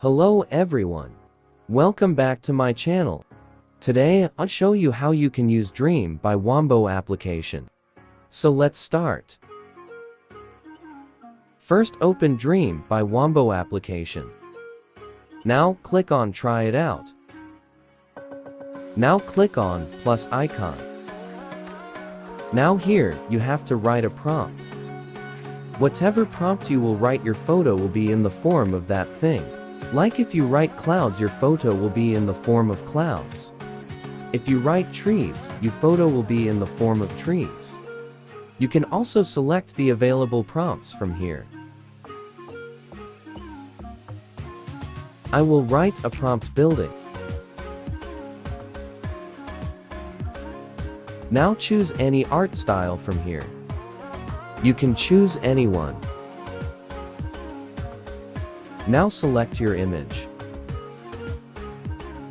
Hello everyone. Welcome back to my channel. Today, I'll show you how you can use Dream by WOMBO application. So let's start. First open Dream by WOMBO application. Now click on Try it out. Now click on plus icon. Now here, you have to write a prompt. Whatever prompt you will write, your photo will be in the form of that thing. Like if you write clouds, your photo will be in the form of clouds. If you write trees, your photo will be in the form of trees. You can also select the available prompts from here. I will write a prompt building. Now choose any art style from here. You can choose anyone. Now select your image.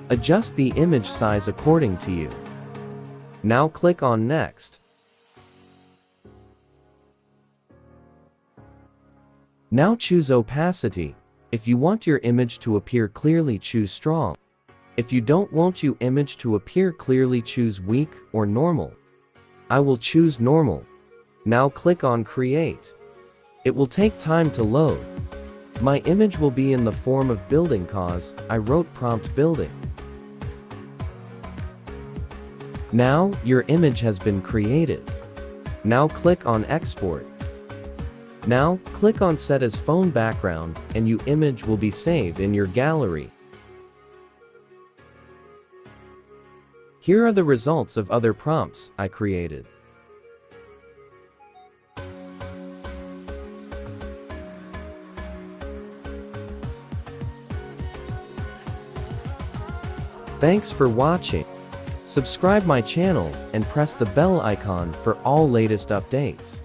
Adjust the image size according to you. Now click on Next. Now choose opacity. If you want your image to appear clearly, choose strong. If you don't want your image to appear clearly, choose weak or normal. I will choose normal. Now click on Create. It will take time to load. My image will be in the form of building cause I wrote prompt building. Now, your image has been created. Now click on Export. Now, click on Set as Phone Background and your image will be saved in your gallery. Here are the results of other prompts I created. Thanks for watching. Subscribe my channel and press the bell icon for all latest updates.